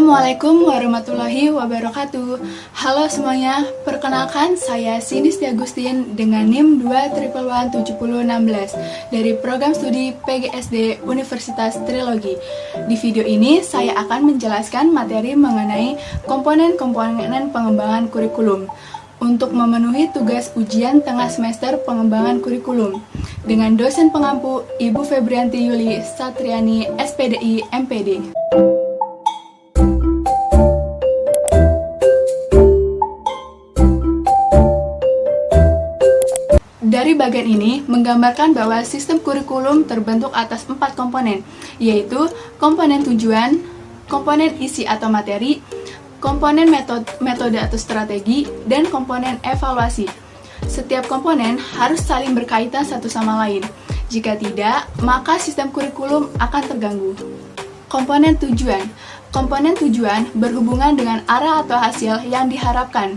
Assalamualaikum warahmatullahi wabarakatuh. Halo semuanya, perkenalkan saya Sinistia Agustin dengan NIM 2111716 dari program studi PGSD Universitas Trilogi. Di video ini saya akan menjelaskan materi mengenai komponen-komponen pengembangan kurikulum untuk memenuhi tugas ujian tengah semester pengembangan kurikulum dengan dosen pengampu Ibu Febrianti Yuli Satriani, SPDI, MPD. Dari bagian ini menggambarkan bahwa sistem kurikulum terbentuk atas 4 komponen, yaitu komponen tujuan, komponen isi atau materi, komponen metode atau strategi, dan komponen evaluasi. Setiap komponen harus saling berkaitan satu sama lain. Jika tidak, maka sistem kurikulum akan terganggu. Komponen tujuan. Komponen tujuan berhubungan dengan arah atau hasil yang diharapkan.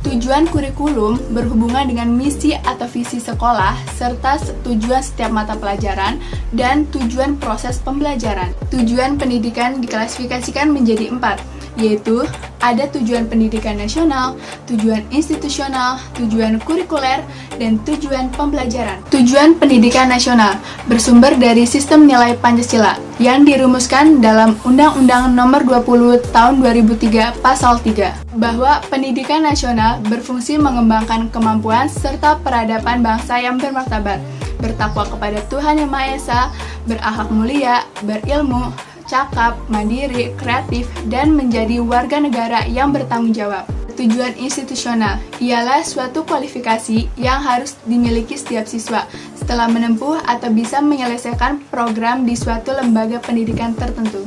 Tujuan kurikulum berhubungan dengan misi atau visi sekolah, serta tujuan setiap mata pelajaran, dan tujuan proses pembelajaran. Tujuan pendidikan diklasifikasikan menjadi 4, yaitu ada tujuan pendidikan nasional, tujuan institusional, tujuan kurikuler, dan tujuan pembelajaran. Tujuan pendidikan nasional bersumber dari sistem nilai Pancasila yang dirumuskan dalam Undang-Undang Nomor 20 Tahun 2003 Pasal 3, bahwa pendidikan nasional berfungsi mengembangkan kemampuan serta peradaban bangsa yang bermartabat, bertakwa kepada Tuhan Yang Maha Esa, berakhlak mulia, berilmu, cakap, mandiri, kreatif, dan menjadi warga negara yang bertanggung jawab. Tujuan institusional ialah suatu kualifikasi yang harus dimiliki setiap siswa setelah menempuh atau bisa menyelesaikan program di suatu lembaga pendidikan tertentu.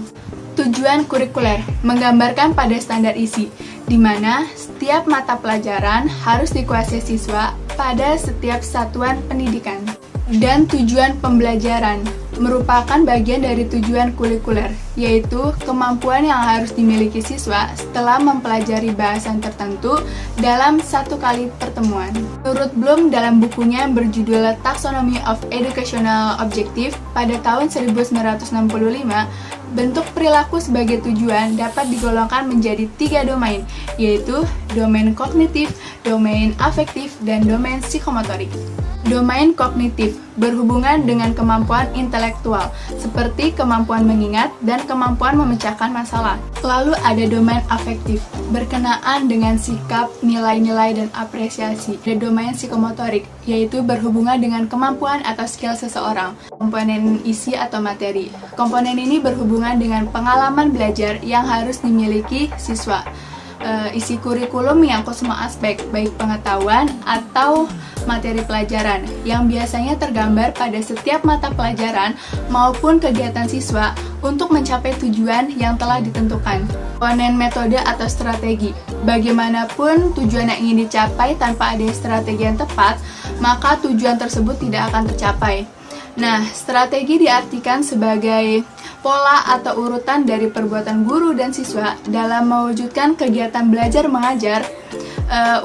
Tujuan kurikuler menggambarkan pada standar isi, di mana setiap mata pelajaran harus dikuasai siswa pada setiap satuan pendidikan. Dan tujuan pembelajaran merupakan bagian dari tujuan kurikuler, yaitu kemampuan yang harus dimiliki siswa setelah mempelajari bahasan tertentu dalam satu kali pertemuan. Menurut Bloom dalam bukunya berjudul Taxonomy of Educational Objective pada tahun 1965, bentuk perilaku sebagai tujuan dapat digolongkan menjadi 3 domain, yaitu domain kognitif, domain afektif, dan domain psikomotorik. Domain kognitif berhubungan dengan kemampuan intelektual, seperti kemampuan mengingat dan kemampuan memecahkan masalah. Lalu ada domain afektif, berkenaan dengan sikap, nilai-nilai, dan apresiasi. Ada domain psikomotorik, yaitu berhubungan dengan kemampuan atau skill seseorang. Komponen isi atau materi. Komponen ini berhubungan dengan pengalaman belajar yang harus dimiliki siswa. Isi kurikulum menyangkut semua aspek, baik pengetahuan atau materi pelajaran, yang biasanya tergambar pada setiap mata pelajaran maupun kegiatan siswa untuk mencapai tujuan yang telah ditentukan. Komponen metode atau strategi. Bagaimanapun tujuan yang ingin dicapai tanpa ada strategi yang tepat, maka tujuan tersebut tidak akan tercapai. Nah, strategi diartikan sebagai pola atau urutan dari perbuatan guru dan siswa dalam mewujudkan kegiatan belajar mengajar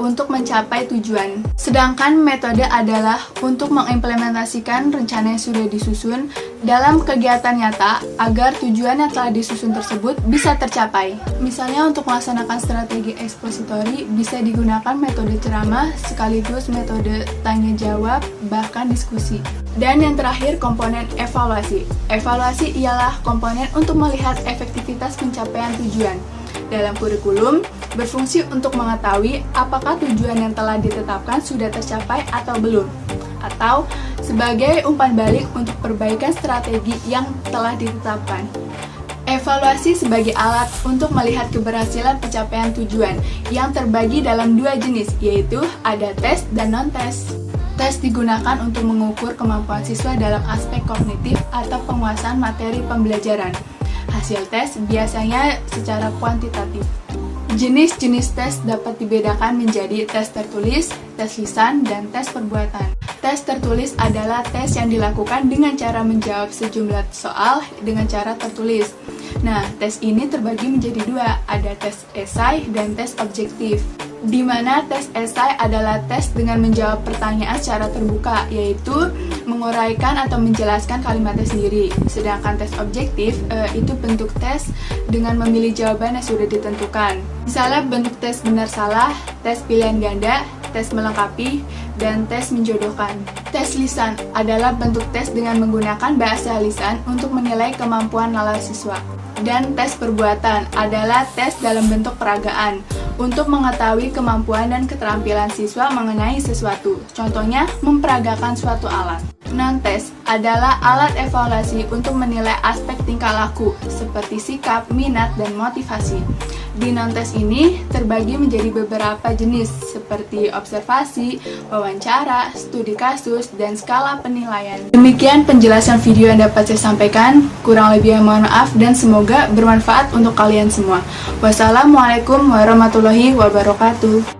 untuk mencapai tujuan. Sedangkan metode adalah untuk mengimplementasikan rencana yang sudah disusun dalam kegiatan nyata agar tujuan yang telah disusun tersebut bisa tercapai. Misalnya untuk melaksanakan strategi ekspositori bisa digunakan metode ceramah sekaligus metode tanya jawab bahkan diskusi. Dan yang terakhir, komponen evaluasi. Evaluasi ialah komponen untuk melihat efektivitas pencapaian tujuan. Dalam kurikulum, berfungsi untuk mengetahui apakah tujuan yang telah ditetapkan sudah tercapai atau belum, atau sebagai umpan balik untuk perbaikan strategi yang telah ditetapkan. Evaluasi sebagai alat untuk melihat keberhasilan pencapaian tujuan yang terbagi dalam 2 jenis, yaitu ada tes dan non-tes. Tes digunakan untuk mengukur kemampuan siswa dalam aspek kognitif atau penguasaan materi pembelajaran. Hasil tes biasanya secara kuantitatif. Jenis-jenis tes dapat dibedakan menjadi tes tertulis, tes lisan, dan tes perbuatan. Tes tertulis adalah tes yang dilakukan dengan cara menjawab sejumlah soal dengan cara tertulis. Nah, tes ini terbagi menjadi 2, ada tes esai dan tes objektif. di mana tes esai adalah tes dengan menjawab pertanyaan secara terbuka, yaitu menguraikan atau menjelaskan kalimatnya sendiri. Sedangkan tes objektif itu bentuk tes dengan memilih jawaban yang sudah ditentukan. Misalnya bentuk tes benar salah, tes pilihan ganda, tes melengkapi, dan tes menjodohkan. Tes lisan adalah bentuk tes dengan menggunakan bahasa lisan untuk menilai kemampuan nalar siswa. Dan tes perbuatan adalah tes dalam bentuk peragaan untuk mengetahui kemampuan dan keterampilan siswa mengenai sesuatu. Contohnya, memperagakan suatu alat. Non-tes adalah alat evaluasi untuk menilai aspek tingkah laku seperti sikap, minat, dan motivasi. Di non-tes ini terbagi menjadi beberapa jenis seperti observasi, wawancara, studi kasus, dan skala penilaian. Demikian penjelasan video yang dapat saya sampaikan. Kurang lebihnya mohon maaf dan semoga bermanfaat untuk kalian semua. Wassalamualaikum warahmatullahi wabarakatuh.